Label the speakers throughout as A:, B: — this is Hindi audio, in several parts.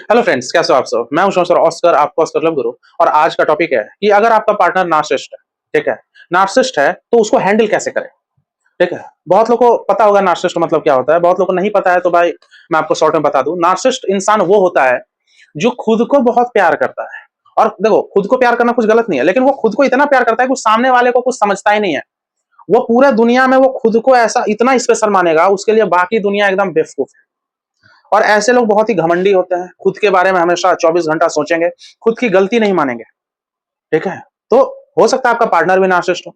A: हेलो फ्रेंड्स, कैसे हो आप सब? मैं हूं सर ऑस्कर, आपका ऑस्कर लव गुरु। और आज का टॉपिक है कि अगर आपका पार्टनर नार्सिसिस्ट है, ठीक है, नार्सिसिस्ट है तो उसको हैंडल कैसे करें। ठीक है, बहुत लोगों को पता होगा नार्सिसिस्ट मतलब क्या होता है, बहुत लोगों को नहीं पता है। तो भाई मैं आपको शॉर्ट में बता दूं, नार्सिसिस्ट इंसान वो होता है जो खुद को बहुत प्यार करता है। और देखो, खुद को प्यार करना कुछ गलत नहीं है, लेकिन वो खुद को इतना प्यार करता है कि सामने वाले को कुछ समझता ही नहीं है। वो पूरा दुनिया में वो खुद को ऐसा इतना स्पेशल मानेगा, उसके लिए बाकी दुनिया एकदम बेवकूफ है। और ऐसे लोग बहुत ही घमंडी होते हैं, खुद के बारे में हमेशा 24 घंटा सोचेंगे, खुद की गलती नहीं मानेंगे। ठीक है, तो हो सकता है आपका पार्टनर भी नार्सिसिस्ट हो,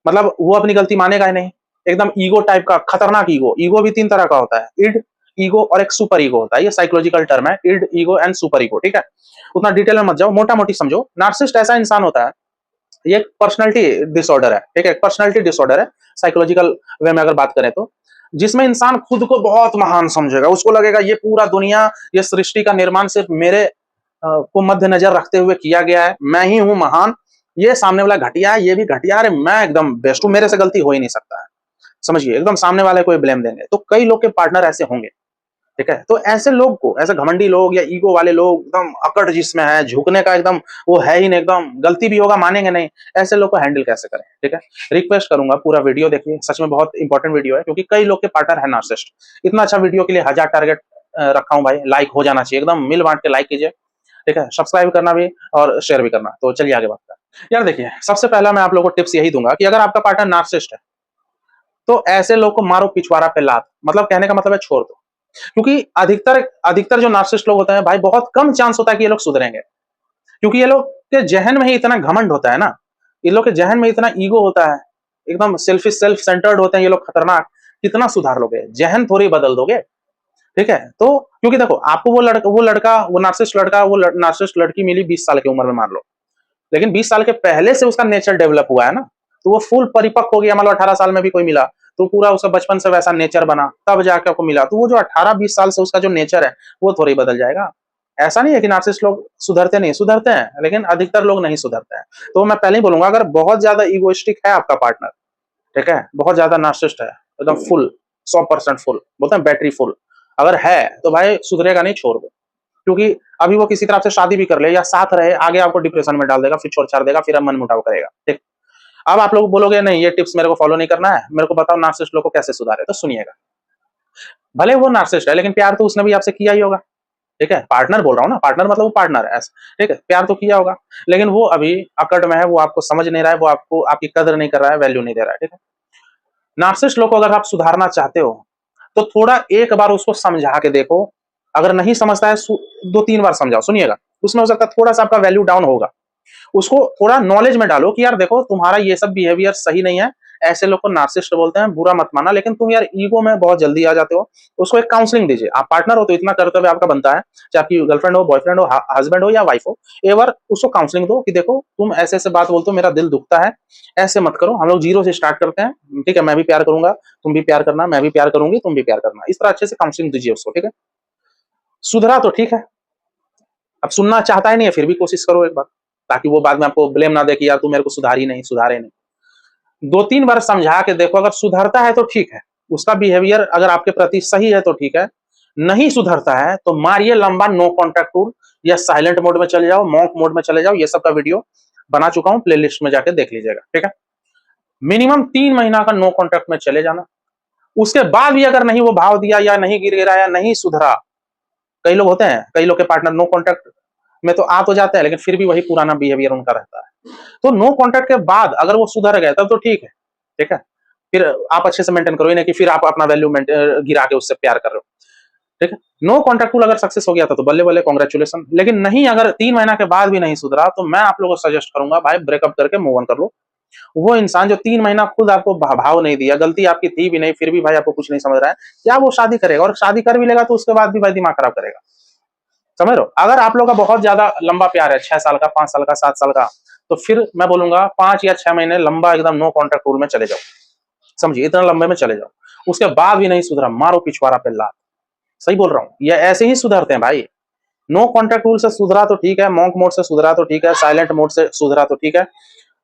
A: मतलब वो अपनी गलती मानेगा ही नहीं। एकदम ईगो टाइप का, खतरनाक ईगो। ईगो भी तीन तरह का होता है, इड ईगो और एक सुपर ईगो होता है। ये साइकोलॉजिकल टर्म है, end ego and super ego. ठीक है, उतना डिटेल में मत जाओ, मोटा मोटी समझो। नार्सिसिस्ट ऐसा इंसान होता है, ये एक पर्सनैलिटी डिसऑर्डर है। ठीक है, पर्सनैलिटी डिसऑर्डर है साइकोलॉजिकल वे में अगर बात करें तो, जिसमें इंसान खुद को बहुत महान समझेगा। उसको लगेगा ये पूरा दुनिया, ये सृष्टि का निर्माण सिर्फ मेरे को मद्देनजर रखते हुए किया गया है, मैं ही हूं महान। ये सामने वाला घटिया है, ये भी घटिया है, मैं एकदम बेस्ट हूं, मेरे से गलती हो ही नहीं सकता है। समझिए, एकदम सामने वाले को ब्लेम देंगे। तो कई लोग के पार्टनर ऐसे होंगे। ठीक है, तो ऐसे लोग को, ऐसे घमंडी लोग या ईगो वाले लोग, एकदम अकड़ जिसमें है, झुकने का एकदम वो है ही नहीं, एकदम गलती भी होगा मानेंगे नहीं, ऐसे लोग को हैंडल कैसे करें। ठीक है, रिक्वेस्ट करूंगा पूरा वीडियो देखिए, सच में बहुत इंपॉर्टेंट वीडियो है, क्योंकि कई लोग के पार्टनर है नार्सिसिस्ट। इतना अच्छा वीडियो के लिए 1000 टारगेट रखा हूं भाई, लाइक हो जाना चाहिए, एकदम मिल बांट के लाइक कीजिए। ठीक है, सब्सक्राइब करना भी और शेयर भी करना। तो चलिए आगे बढ़ते हैं। यार देखिए, सबसे पहला मैं आप लोगों को टिप्स यही दूंगा कि अगर आपका पार्टनर नार्सिसिस्ट है तो ऐसे लोग को मारो पिछवाड़ा पे लात, मतलब कहने का मतलब है छोड़ दो। क्योंकि अधिकतर अधिकतर जो नार्सिसिस्ट लोग होते हैं भाई, बहुत कम चांस होता है कि ये लोग सुधरेंगे। क्योंकि ये लोग के जहन में ही इतना घमंड होता है ना, ये लोग के जहन में इतना ईगो होता है, एकदम सेल्फिश, सेल्फ सेंटर्ड होते हैं ये लोग, खतरनाक। कितना सुधार लोगे, जहन थोड़ी बदल दोगे। ठीक है, तो क्योंकि देखो, आपको वो नार्सिसिस्ट लड़का, वो नार्सिसिस्ट लड़की मिली 20 साल की उम्र में मान लो, लेकिन 20 साल के पहले से उसका नेचर डेवलप हुआ है ना, तो वो फुल परिपक्व हो गया। मान लो 18 साल में भी कोई मिला तो पूरा उसका बचपन से वैसा नेचर बना, तब जाके आपको मिला, तो वो जो 18-20 साल से उसका जो नेचर है वो थोड़ी बदल जाएगा। ऐसा नहीं है कि नार्सिसिस्ट लोग सुधरते नहीं, सुधरते हैं, लेकिन अधिकतर लोग नहीं सुधरते हैं। तो मैं पहले ही बोलूंगा, अगर बहुत ज्यादा इगोइस्टिक है आपका पार्टनर, ठीक है, बहुत ज्यादा नार्सिसिस्ट है, एकदम फुल, 100% फुल, बोलते हैं बैटरी फुल, अगर है तो भाई सुधरेगा नहीं, छोड़ दो। क्योंकि अभी वो किसी तरह से शादी भी कर ले या साथ रहे, आगे आपको डिप्रेशन में डाल देगा, फिर छोड़ छाड़ देगा, फिर मन मुटाव करेगा। ठीक, अब आप लोग बोलोगे नहीं ये टिप्स मेरे को फॉलो नहीं करना है, मेरे को बताओ नार्सिसिस्ट लोग को कैसे सुधारे। तो सुनिएगा, भले वो नार्सिसिस्ट है, लेकिन प्यार तो उसने भी आपसे किया ही होगा। ठीक है, पार्टनर बोल रहा हूँ ना, पार्टनर मतलब वो पार्टनर है ऐसा। ठीक है, प्यार तो किया होगा, लेकिन वो अभी अकड़ में है, वो आपको समझ नहीं रहा है, वो आपको आपकी कदर नहीं कर रहा है, वैल्यू नहीं दे रहा है। ठीक है, नार्सिसिस्ट लोग को अगर आप सुधारना चाहते हो तो थोड़ा एक बार उसको समझा के देखो। अगर नहीं समझता है, 2-3 बार समझाओ, सुनिएगा, उसमें हो सकता है थोड़ा सा आपका वैल्यू डाउन होगा। उसको थोड़ा नॉलेज में डालो कि यार देखो, तुम्हारा ये सब बिहेवियर सही नहीं है, ऐसे लोग को नार्सिसिस्ट बोलते हैं, बुरा मत माना, लेकिन तुम यार ईगो में बहुत जल्दी आ जाते हो। उसको एक काउंसलिंग दीजिए। आप पार्टनर हो तो इतना कर्तव्य आपका बनता है, चाहे आपकी गर्लफ्रेंड हो, बॉयफ्रेंड हो, हस्बैंड हो या वाइफ हो, एक बार उसको काउंसलिंग दो कि देखो तुम ऐसे ऐसे बात बोलते हो, मेरा दिल दुखता है, ऐसे मत करो, हम लोग जीरो से स्टार्ट करते हैं। ठीक है, मैं भी प्यार करूंगा, तुम भी प्यार करना, मैं भी प्यार करूंगी, तुम भी प्यार करना। इस तरह अच्छे से काउंसलिंग दीजिए उसको। ठीक है, सुधरा तो ठीक है, अब सुनना चाहता है नहीं है, फिर भी कोशिश करो एक बार, ताकि वो बाद में आपको ब्लेम ना दे कि यार तू मेरे को सुधारी नहीं, सुधारे नहीं। 2-3 बार समझा के देखो, अगर सुधरता है तो ठीक है, उसका बिहेवियर अगर आपके प्रति सही है तो ठीक है, नहीं सुधरता है तो मारिए लंबा नो कॉन्टैक्ट टूल, या साइलेंट मोड में चले जाओ, मॉन्क मोड में चले जाओ। ये सब का वीडियो बना चुका हूं, प्लेलिस्ट में जाके देख लीजिएगा। ठीक है, मिनिमम 3 महीना का नो कॉन्टैक्ट में चले जाना। उसके बाद भी अगर नहीं वो भाव दिया, या नहीं गिर गिरा, या नहीं सुधरा, कई लोग होते हैं, कई लोग के पार्टनर नो कॉन्टैक्ट में तो आ तो जाते हैं, लेकिन फिर भी वही पुराना बिहेवियर उनका रहता है। तो नो कॉन्टैक्ट के बाद अगर वो सुधर गए तब तो ठीक है। ठीक है, फिर आप अच्छे से मेंटेन करो, नहीं कि फिर आप अपना वैल्यू गिरा के उससे प्यार कर रहे हो। ठीक है, नो कॉन्टैक्ट टूल अगर सक्सेस हो गया था तो बल्ले बल्ले, कांग्रेचुलेशन। लेकिन नहीं, अगर 3 महीना के बाद भी नहीं सुधरा, तो मैं आप लोगों को सजेस्ट करूंगा भाई, ब्रेकअप करके मूव ऑन कर लो। वो इंसान जो 3 महीना खुद आपको भाव नहीं दिया, गलती आपकी थी भी नहीं, फिर भी भाई आपको कुछ नहीं समझ रहा है, क्या वो शादी करेगा? और शादी कर भी लेगा तो उसके बाद भी भाई दिमाग खराब करेगा। समझ रहे हो? अगर आप लोग का बहुत ज्यादा लंबा प्यार है, 6 साल का, 5 साल का, 7 साल का, तो फिर मैं बोलूंगा 5 या 6 महीने लंबा एकदम नो कॉन्टैक्ट रूल में चले जाओ। समझिए, इतना लंबे में चले जाओ। उसके बाद भी नहीं सुधरा, मारो पिछवाड़ा पे लात। सही बोल रहा हूँ, ये ऐसे ही सुधरते हैं भाई। नो कॉन्टैक्ट रूल से सुधरा तो ठीक है, मॉन्क मोड से सुधरा तो ठीक है, साइलेंट मोड से सुधरा तो ठीक है,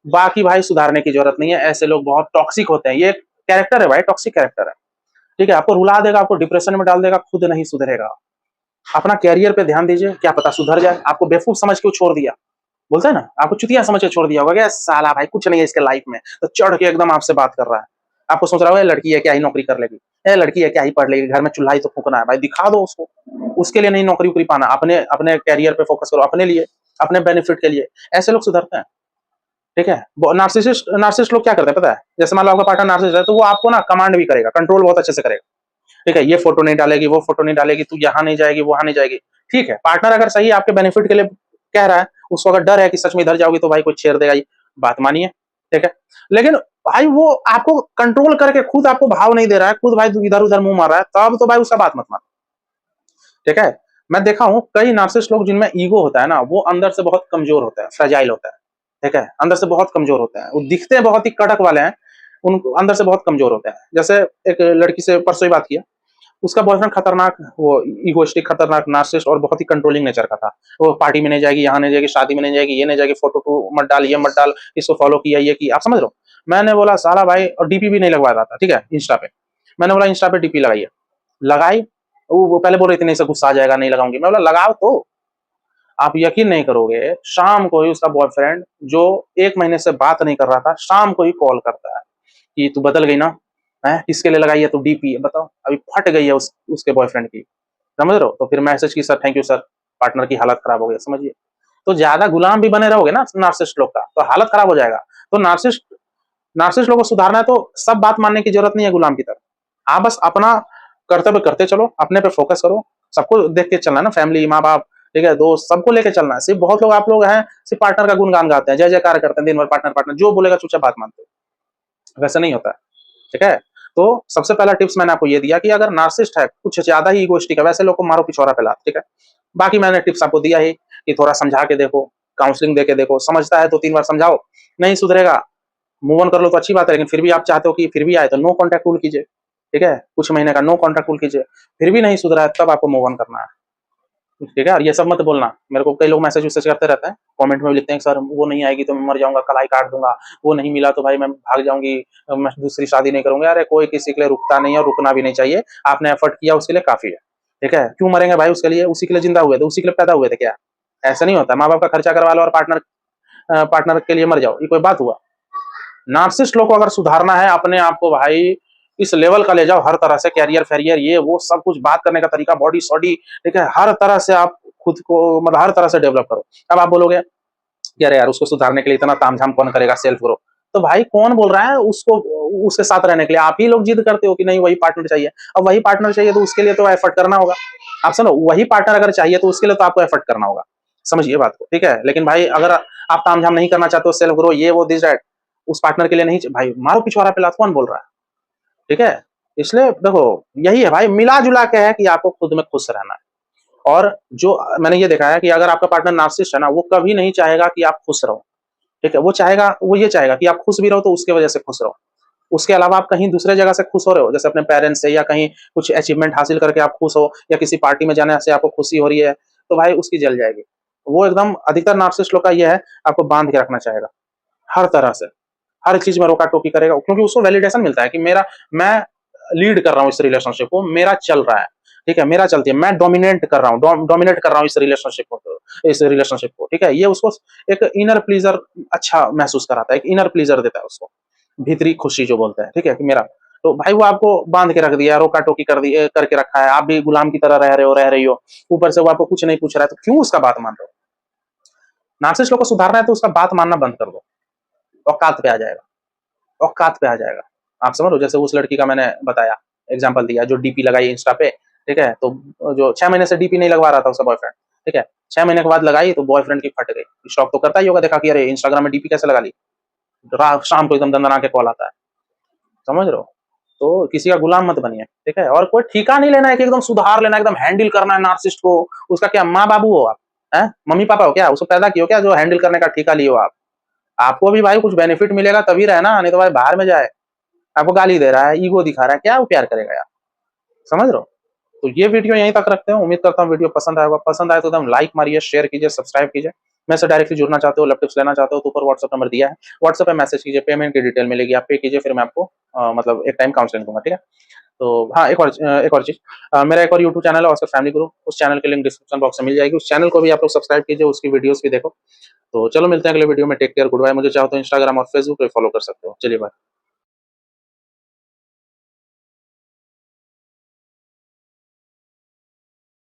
A: बाकी भाई सुधारने की जरूरत नहीं है। ऐसे लोग बहुत टॉक्सिक होते हैं, ये कैरेक्टर है भाई, टॉक्सिक कैरेक्टर है। ठीक है, आपको रुला देगा, आपको डिप्रेशन में डाल देगा, खुद नहीं सुधरेगा। अपना कैरियर पे ध्यान दीजिए, क्या पता सुधर जाए। आपको बेवकूफ समझ के छोड़ दिया, बोलते हैं ना, आपको चुतिया समझ के छोड़ दिया होगा, क्या साला भाई कुछ नहीं है इसके लाइफ में, तो चढ़ के एकदम आपसे बात कर रहा है। आपको सोच रहा होगा लड़की है क्या ही नौकरी कर लेगी, लड़की है क्या ही पढ़ लेगी, घर में चूल्हा ही तो फूकना है। भाई दिखा दो उसको, उसके लिए नहीं नौकरी उकरी पाना, अपने अपने कैरियर पे फोकस करो, अपने लिए, अपने बेनिफिट के लिए। ऐसे लोग सुधरते हैं, ठीक है। नार्सिसिस्ट नार्सिसिस्ट लोग क्या करते हैं पता है, जैसे मान लो आपका पार्टनर नार्सिसिस्ट है, तो वो आपको ना कमांड भी करेगा, कंट्रोल बहुत अच्छे से करेगा, ठीक है। ये फोटो नहीं डालेगी, वो फोटो नहीं डालेगी, तू यहाँ नहीं जाएगी, वहां नहीं जाएगी, ठीक है। पार्टनर अगर सही आपके बेनिफिट के लिए कह रहा है, उसको अगर डर है कि सच में इधर जाओगी तो भाई कोई छेड़ देगा, ये बात मानिए, ठीक है। लेकिन भाई वो आपको कंट्रोल करके खुद आपको भाव नहीं दे रहा है, खुद भाई इधर उधर मुंह मार रहा है, तब तो भाई उसका बात मत मानो, ठीक है। मैं देखा हूं कई नार्सिसिस्ट लोग जिनमें ईगो होता है ना, वो अंदर से बहुत कमजोर होता है, फ्रेजाइल होता है, ठीक है। अंदर से बहुत कमजोर होते हैं, वो दिखते हैं बहुत ही कड़क वाले हैं, उन अंदर से बहुत कमजोर होते हैं। जैसे एक लड़की से परसों ही बात किया, उसका बॉयफ्रेंड खतरनाक, वो ईगोइस्टिक, खतरनाक नार्सिसिस्ट और बहुत ही कंट्रोलिंग नेचर का था। वो पार्टी में नहीं जाएगी, यहाँ नहीं जाएगी, शादी में नहीं जाएगी, ये नहीं जाएगी, फोटो को मत डाल, ये मत डाल, इसको फॉलो किया, ये की, आप समझ रहे हो। मैंने बोला साला भाई, और डीपी भी नहीं लगवा रहा था, ठीक है, इंस्टा पे। मैंने बोला इंस्टा पे डीपी लगाइए, लगाई। वो पहले बोल रही थी नहीं से गुस्सा आ जाएगा, नहीं लगाऊंगी। मैं बोला लगाओ तो। आप यकीन नहीं करोगे, शाम को ही उसका बॉयफ्रेंड, जो 1 महीने से बात नहीं कर रहा था, शाम को ही कॉल करता है कि तू बदल गई ना, है किसके लिए लगाई है तू डीपी, बताओ। अभी फट गई है उसके बॉयफ्रेंड की, समझ रहे हो। तो फिर मैसेज की, sir thank you sir, partner की हालत खराब हो गई, समझिए। तो ज्यादा गुलाम भी बने रहोगे ना नार्सिसिस्ट लोग का, तो हालत खराब हो जाएगा। तो नार्सिसिस्ट लोग को सुधारना है, तो सब बात मानने की जरूरत नहीं है गुलाम की तरह। आप बस अपना कर्तव्य करते चलो, अपने पे फोकस करो, सबको देख के चलना है ना, फैमिली, माँ बाप, ठीक है, दोस्त, सबको लेके चलना है। सिर्फ बहुत लोग आप लोग हैं सिर्फ पार्टनर का गुणगान गाते हैं, जय जयकार करते हैं दिन भर, पार्टनर पार्टनर, जो बोलेगा चुपचाप बात मानते हो, वैसा नहीं होता है, ठीक है। तो सबसे पहला टिप्स मैंने आपको ये दिया कि अगर नार्सिसिस्ट है, कुछ ज्यादा ही इगोइस्टिक है, वैसे लोग को मारो पिछोरा फैला, ठीक है। बाकी मैंने टिप्स आपको दिया ही कि थोड़ा समझा के देखो, काउंसलिंग देके देखो, समझता है तो 3 बार समझाओ, नहीं सुधरेगा मूव ऑन कर लो तो अच्छी बात है। लेकिन फिर भी आप चाहते हो कि फिर भी आए, तो नो कॉन्टैक्ट रूल कीजिए, ठीक है, कुछ महीने का नो कॉन्टैक्ट रूल कीजिए। फिर भी नहीं सुधरा है, तब आपको मूव ऑन करना है, ठीक है। और ये सब मत बोलना, मेरे को कई लोग मैसेज वैसेज करते रहते हैं, कमेंट में भी लिखते हैं सर वो नहीं आएगी तो मैं मर जाऊंगा, कलाई काट दूंगा, वो नहीं मिला तो भाई मैं भाग जाऊंगी, मैं दूसरी शादी नहीं करूंगा। अरे कोई किसी के लिए रुकता नहीं है, और रुकना भी नहीं चाहिए। आपने एफर्ट किया उसके लिए काफी है, ठीक है। क्यों मरेंगे भाई उसके लिए, उसी के लिए जिंदा हुए थे, उसी के लिए पैदा हुए थे क्या, ऐसा नहीं होता। माँ बाप का खर्चा करवा लो और पार्टनर के लिए मर जाओ, ये कोई बात हुआ। नार्सिसिस्ट लोग को अगर सुधारना है, अपने आप को भाई इस लेवल का ले जाओ, हर तरह से कैरियर फेरियर ये वो सब कुछ, बात करने का तरीका, बॉडी सॉडी, ठीक है, हर तरह से आप खुद को मतलब हर तरह से डेवलप करो। अब आप बोलोगे कि अरे यार उसको सुधारने के लिए इतना तामझाम कौन करेगा, सेल्फ ग्रो। तो भाई कौन बोल रहा है उसको उसके साथ रहने के लिए, आप ही लोग जिद करते हो कि नहीं वही पार्टनर चाहिए। अब वही पार्टनर चाहिए तो उसके लिए तो एफर्ट करना होगा। आप सुनो, वही पार्टनर अगर चाहिए तो उसके लिए तो आपको एफर्ट करना होगा, समझिए बात को, ठीक है। लेकिन भाई अगर आप तामझाम नहीं करना चाहते हो, सेल्फ ग्रो ये वो दिस दैट, उस पार्टनर के लिए नहीं, भाई मारो पिछवाड़ा पे लात, कौन बोल रहा है, ठीक है। इसलिए देखो, यही है भाई, मिला जुला के है कि आपको खुद में खुश रहना है। और जो मैंने ये देखा है कि अगर आपका पार्टनर नार्सिसिस्ट है ना, वो कभी नहीं चाहेगा कि आप खुश रहो, ठीक है। वो ये चाहेगा कि आप खुश भी रहो तो उसके वजह से खुश रहो। उसके अलावा आप कहीं दूसरे जगह से खुश हो रहे हो, जैसे अपने पेरेंट्स से, या कहीं कुछ अचीवमेंट हासिल करके आप खुश हो, या किसी पार्टी में जाने से आपको खुशी हो रही है, तो भाई उसकी जल जाएगी। वो एकदम अधिकतर नार्सिसिस्ट लोग का ये है, आपको बांध के रखना चाहेगा हर तरह से, हर चीज में रोका टोकी करेगा, क्योंकि उसको वैलिडेशन मिलता है कि मैं लीड कर रहा हूँ इस रिलेशनशिप को, मेरा चल रहा है, ठीक है, मेरा चलती है, मैं डोमिनेट कर रहा हूँ, डोमिनेट कर रहा हूँ इस रिलेशनशिप को, ठीक है। ये उसको एक इनर प्लीजर अच्छा महसूस कराता है, एक इनर प्लीजर देता है उसको, भीतरी खुशी जो बोलते हैं, ठीक है, कि मेरा। तो भाई वो आपको बांध के रख दिया, रोका टोकी कर दी करके रखा है, आप भी गुलाम की तरह रह रही हो, ऊपर से वो आपको कुछ नहीं पूछ रहा है, तो क्यों उसका बात मान रहे हो। नार्सिसिस्ट लोग को सुधारना है तो उसका बात मानना बंद कर दो, औकात पे आ जाएगा, औकात पे आ जाएगा। आप समझ लो, जैसे उस लड़की का मैंने बताया, एग्जांपल दिया, जो डीपी लगाई इंस्टा पे, ठीक है। तो जो 6 महीने से डीपी नहीं लगवा रहा था उसका बॉयफ्रेंड, ठीक है, 6 महीने के बाद लगाई तो बॉयफ्रेंड की फट गई। शौक तो करता ही होगा, देखा कि अरे इंस्टाग्राम में डीपी कैसे लगा ली, रात शाम को एकदम दंदना के कॉल आता है, समझ रहे हो। तो किसी का गुलाम मत बनिए, ठीक है। और कोई ठिका नहीं लेना है कि एकदम सुधार लेना, एकदम हैंडल करना है नार्सिसिस्ट को। उसका क्या माँ बाबू हो आप, हैं मम्मी पापा हो क्या, उसको पैदा किए हो क्या जो हैंडल करने का ठिका लिए हो आप। आपको भी भाई कुछ बेनिफिट मिलेगा तभी रहना, नहीं तो भाई बाहर में जाए, आपको गाली दे रहा है, ईगो दिखा रहा है, क्या वो प्यार करेगा यार, समझ रहे हो। तो ये वीडियो यहीं तक रखते हैं, उम्मीद करता हूँ वीडियो पसंद आएगा, पसंद आए तो एकदम लाइक मारिए, शेयर कीजिए, सब्सक्राइब कीजिए। मैं से डायरेक्टली जुड़ना चाहते हो, लैप टिप्स लेना चाहते हो, तो ऊपर व्हाट्सएप नंबर दिया है, व्हाट्सएप पे मैसेज कीजिए, पेमेंट की डिटेल मिलेगी, आप पे कीजिए, फिर मैं आपको मतलब एक टाइम काउंसलिंग दूंगा, ठीक है। तो हाँ, एक और चीज़, मेरा एक और यूट्यूब चैनल है ऑस्कर फैमिली गुरु, उस चैनल की लिंक डिस्क्रिप्शन बॉक्स में मिल जाएगी। उस चैनल को भी आप लोग सब्सक्राइब कीजिए, उसकी वीडियोज़ भी देखो। तो चलो मिलते हैं अगले वीडियो में, टेक केयर, गुड बाय। मुझे चाहो तो इंस्टाग्राम और फेसबुक पे फॉलो कर सकते हो। चलिए बाय।